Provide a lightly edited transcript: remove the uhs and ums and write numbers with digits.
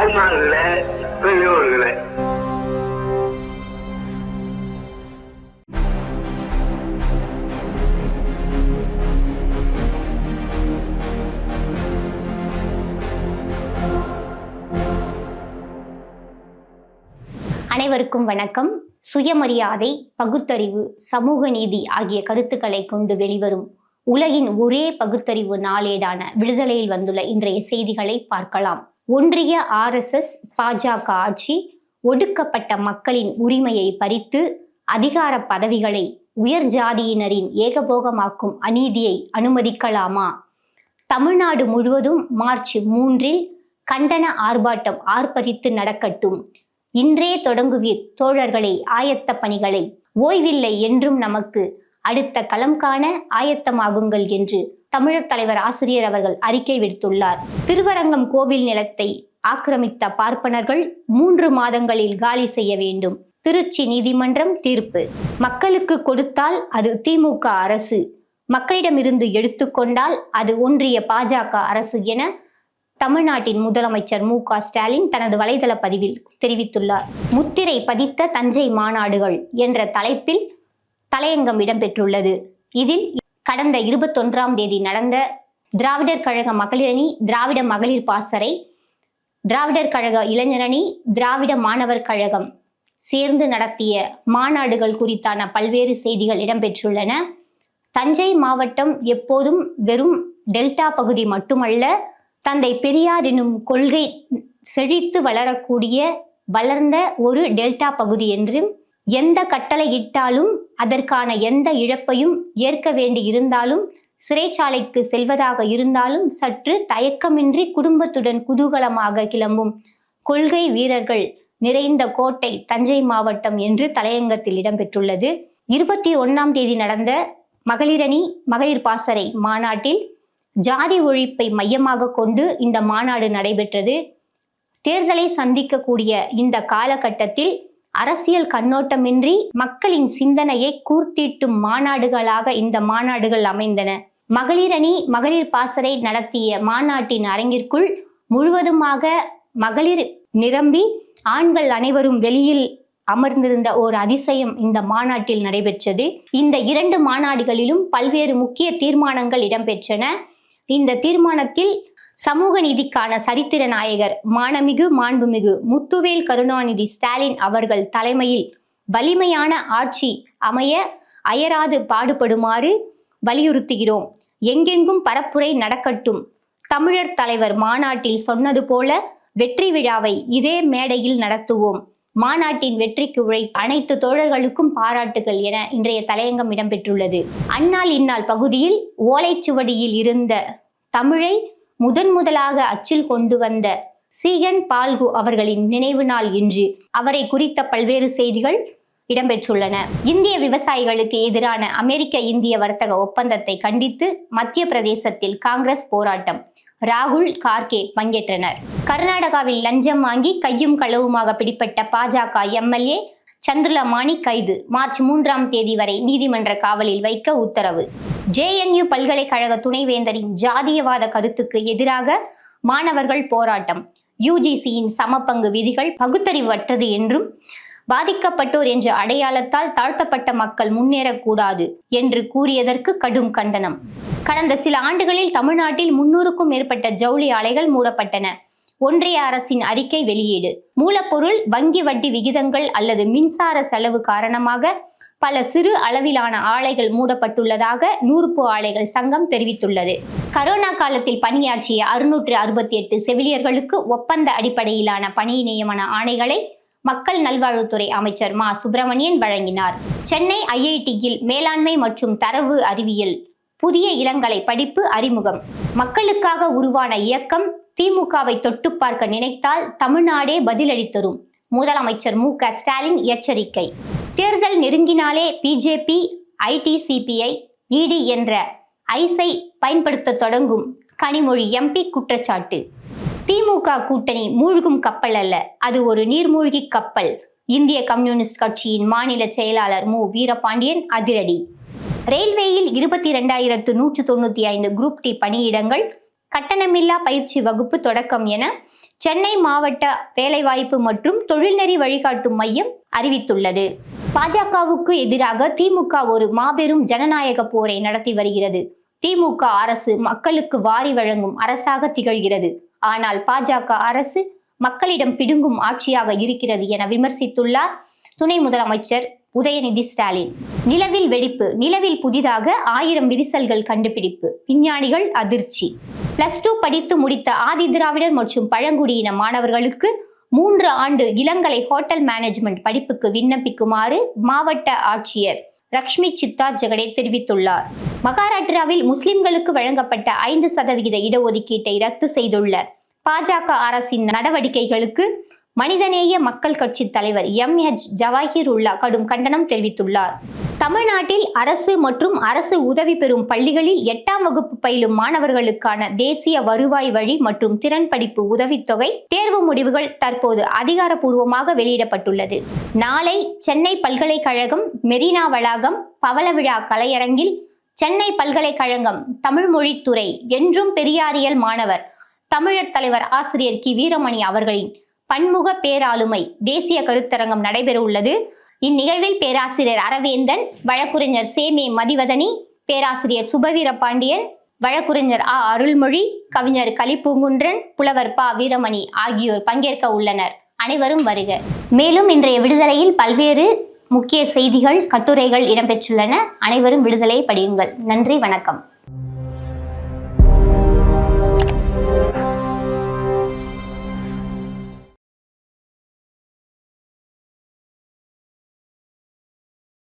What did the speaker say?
அன்பார்ந்த பெரியோர்களே, அனைவருக்கும் வணக்கம். சுயமரியாதை, பகுத்தறிவு, சமூக நீதி ஆகிய கருத்துக்களை கொண்டு வெளிவரும் உலகின் ஒரே பகுத்தறிவு நாளேடான விடுதலையில் வந்துள்ள இன்றைய செய்திகளை பார்க்கலாம். ஒன்றிய RSS பாஜக ஆட்சி ஒடுக்கப்பட்ட மக்களின் உரிமையை பறித்து அதிகார பதவிகளை உயர் ஜாதியினரின் ஏகபோகமாக்கும் அநீதியை அனுமதிக்கலாமா? தமிழ்நாடு முழுவதும் மார்ச் 3 கண்டன ஆர்ப்பாட்டம் ஆர்ப்பரித்து நடக்கட்டும். இன்றே தொடங்குவீர் தோழர்களை ஆயத்த பணிகளை, ஓய்வில்லை என்றும் நமக்கு, அடுத்த களம் காண ஆயத்தமாகுங்கள் என்று தமிழர் தலைவர் ஆசிரியர் அவர்கள் அறிக்கை விடுத்துள்ளார். திருவரங்கம் கோவில் நிலத்தை ஆக்கிரமித்த பார்ப்பனர்கள் 3 மாதங்களில் காலி செய்ய வேண்டும். திருச்சி நீதிமன்றம் தீர்ப்பு. மக்களுக்கு கொடுத்தால் அது திமுக அரசு, மக்களிடமிருந்து எடுத்துக்கொண்டால் அது ஒன்றிய பாஜக அரசு என தமிழ்நாட்டின் முதலமைச்சர் மு.க. ஸ்டாலின் தனது வலைதள பதிவில் தெரிவித்துள்ளார். முத்திரை பதித்த தஞ்சை மாநாடுகள் என்ற தலைப்பில் தலையங்கம் இடம்பெற்றுள்ளது. இதில் கடந்த 21ஆம் தேதி நடந்த திராவிடர் கழக மகளிரணி, திராவிட மகளிர் பாசறை, திராவிடர் கழக இளைஞரணி, திராவிட மாணவர் கழகம் சேர்ந்து நடத்திய மாநாடுகள் குறித்தான பல்வேறு செய்திகள் இடம்பெற்றுள்ளன. தஞ்சை மாவட்டம் எப்போதும் வெறும் டெல்டா பகுதி மட்டுமல்ல, தந்தை பெரியார் எனும் கொள்கை செழித்து வளரக்கூடிய வளர்ந்த ஒரு டெல்டா பகுதி என்றும், எந்த கட்டளை இட்டாலும் அதற்கான எந்த இழப்பையும் ஏற்க வேண்டி இருந்தாலும், சிறைச்சாலைக்கு செல்வதாக இருந்தாலும் சற்று தயக்கமின்றி குடும்பத்துடன் குதூகலமாக கிளம்பும் கொள்கை வீரர்கள் நிறைந்த கோட்டை தஞ்சை மாவட்டம் என்று தலையங்கத்தில் இடம்பெற்றுள்ளது. 21ஆம் தேதி நடந்த மகளிரணி மகளிர் பாசறை மாநாட்டில் ஜாதி ஒழிப்பை மையமாக கொண்டு இந்த மாநாடு நடைபெற்றது. தேர்தலை சந்திக்கக்கூடிய இந்த காலகட்டத்தில் அரசியல் கண்ணோட்டமின்றி மக்களின் சிந்தனையை கூர்த்தீட்டும் மாநாடுகளாக இந்த மாநாடுகள் அமைந்தன. மகளிரணி மகளிர் பாசறை நடத்திய மாநாட்டின் அரங்கிற்குள் முழுவதுமாக மகளிர் நிரம்பி ஆண்கள் அனைவரும் வெளியில் அமர்ந்திருந்த ஒரு அதிசயம் இந்த மாநாட்டில் நடைபெற்றது. இந்த 2 மாநாடுகளிலும் பல்வேறு முக்கிய தீர்மானங்கள் இடம்பெற்றன. இந்த தீர்மானத்தில் சமூக நீதிக்கான சரித்திர நாயகர் மாண்புமிகு முத்துவேல் கருணாநிதி ஸ்டாலின் அவர்கள் தலைமையில் வலிமையான ஆட்சி அமைய அயராது பாடுபடுமாறு வலியுறுத்துகிறோம். எங்கெங்கும் பரப்புரை நடக்கட்டும். தமிழர் தலைவர் மாநாட்டில் சொன்னது போல வெற்றி விழாவை இதே மேடையில் நடத்துவோம். மாநாட்டின் வெற்றிக்கு உழைத்த அனைத்து தோழர்களுக்கும் பாராட்டுகள் என இன்றைய தலையங்கம் இடம்பெற்றுள்ளது. அந்நாள் இந்நாள் பகுதியில் ஓலைச்சுவடியில் இருந்த தமிழை முதலாக அச்சில் கொண்டு வந்த சீகன் பால்கு அவர்களின் நினைவு நாள் இன்று. அவரை குறித்த பல்வேறு செய்திகள் இடம்பெற்றுள்ளன. இந்திய விவசாயிகளுக்கு எதிரான அமெரிக்க இந்திய வர்த்தக ஒப்பந்தத்தை கண்டித்து மத்திய பிரதேசத்தில் காங்கிரஸ் போராட்டம். ராகுல் கார்கே பங்கேற்றனர். கர்நாடகாவில் லஞ்சம் வாங்கி கையும் களவுமாக பிடிப்பட்ட பாஜக MLA சந்திரலமாணி கைது. மார்ச் 3ஆம் தேதி வரை நீதிமன்ற காவலில் வைக்க உத்தரவு. JNU பல்கலைக்கழக துணைவேந்தரின் ஜாதியவாத கருத்துக்கு எதிராக மாணவர்கள் போராட்டம். UGCயின் சமபங்கு விதிகள் பகுத்தறிவற்றது என்றும், பாதிக்கப்பட்டோர் என்ற அடையாளத்தால் தாழ்த்தப்பட்ட மக்கள் முன்னேறக்கூடாது என்று கூறியதற்கு கடும் கண்டனம். கடந்த சில ஆண்டுகளில் தமிழ்நாட்டில் 300க்கும் மேற்பட்ட ஜவுளி ஆலைகள் மூடப்பட்டன. ஒன்றிய அரசின் அறிக்கை வெளியீடு. மூலப்பொருள், வங்கி வட்டி விகிதங்கள் அல்லது மின்சார செலவு காரணமாக பல சிறு அளவிலான ஆலைகள் மூடப்பட்டுள்ளதாக நூறுப்பு ஆலைகள் சங்கம் தெரிவித்துள்ளது. கரோனா காலத்தில் பணியாற்றிய 668 செவிலியர்களுக்கு ஒப்பந்த அடிப்படையிலான பணி நியமன ஆணைகளை மக்கள் நல்வாழ்வுத்துறை அமைச்சர் மா. சுப்பிரமணியன் வழங்கினார். சென்னை IITயில் மேலாண்மை மற்றும் தரவு அறிவியல் புதிய இளங்கலை படிப்பு அறிமுகம். மக்களுக்காக உருவான இயக்கம் திமுகவை தொட்டு பார்க்க நினைத்தால் தமிழ்நாடே பதிலடி தரும். முதலமைச்சர் மு.க. ஸ்டாலின் எச்சரிக்கை. தேர்தல் நெருங்கினாலே BJP, IT, CPI, ED என்ற ஐஸை பயன்படுத்த தொடங்கும் கனிமொழி MP குற்றச்சாட்டு. திமுக கூட்டணி மூழ்கும் கப்பல் அல்ல, அது ஒரு நீர்மூழ்கி கப்பல். இந்திய கம்யூனிஸ்ட் கட்சியின் மாநில செயலாளர் மு. வீரபாண்டியன் அதிரடி. ரயில்வேயில் 22,195 குரூப் டி பணியிடங்கள் கட்டணமில்லா பயிற்சி வகுப்பு தொடக்கம் என சென்னை மாவட்ட வேலைவாய்ப்பு மற்றும் தொழில்நெறி வழிகாட்டும் மையம் அறிவித்துள்ளது. பாஜகவுக்கு எதிராக திமுக ஒரு மாபெரும் ஜனநாயக போரை நடத்தி வருகிறது. திமுக அரசு மக்களுக்கு வாரி வழங்கும் அரசாக திகழ்கிறது. ஆனால் பாஜக அரசு மக்களிடம் பிடுங்கும் ஆட்சியாக இருக்கிறது என விமர்சித்துள்ளார் துணை முதலமைச்சர் உதயநிதி ஸ்டாலின். நிலவில் வெடிப்பு, நிலவில் புதிதாக 1000 விரிசல்கள் கண்டுபிடிப்பு, விஞ்ஞானிகள் அதிர்ச்சி. +2 படித்து முடித்த ஆதிதிராவிடர் மற்றும் பழங்குடியின மாணவர்களுக்கு 3 ஆண்டு இளங்கலை ஹோட்டல் மேனேஜ்மெண்ட் படிப்புக்கு விண்ணப்பிக்குமாறு மாவட்ட ஆட்சியர் லக்ஷ்மி சித்தா ஜெகடே தெரிவித்துள்ளார். மகாராஷ்டிராவில் முஸ்லிம்களுக்கு வழங்கப்பட்ட 5% இடஒதுக்கீட்டை ரத்து செய்துள்ள பாஜக அரசின் நடவடிக்கைகளுக்கு மனிதநேய மக்கள் கட்சி தலைவர் MH ஜவாஹிருல்லா கடும் கண்டனம் தெரிவித்துள்ளார். தமிழ்நாட்டில் அரசு மற்றும் அரசு உதவி பெறும் பள்ளிகளில் 8ஆம் வகுப்பு பயிலும் மாணவர்களுக்கான தேசிய வருவாய் வழி மற்றும் திறன் படிப்பு உதவித்தொகை தேர்வு முடிவுகள் தற்போது அதிகாரப்பூர்வமாக வெளியிடப்பட்டுள்ளது. நாளை சென்னை பல்கலைக்கழகம் மெரினா வளாகம் பவளவிழா கலையரங்கில் சென்னை பல்கலைக்கழகம் தமிழ்மொழித்துறை என்றும் பெரியாரியல் மாணவர் தமிழர் தலைவர் ஆசிரியர் கி வீரமணி அவர்களின் பன்முக பேராளுமை தேசிய கருத்தரங்கம் நடைபெற உள்ளது. இந்நிகழ்வில் பேராசிரியர் அரவேந்தன், வழக்குரைஞர் சேமே மதிவதனி, பேராசிரியர் சுபவீர பாண்டியன், வழக்குரைஞர் அருள்மொழி, கவிஞர் கலிப்பூங்குன்றன், புலவர் ப வீரமணி ஆகியோர் பங்கேற்க உள்ளனர். அனைவரும் வருக. மேலும் இன்றைய விடுதலையில் பல்வேறு முக்கிய செய்திகள், கட்டுரைகள் இடம்பெற்றுள்ளன. அனைவரும் விடுதலை படியுங்கள். நன்றி, வணக்கம்.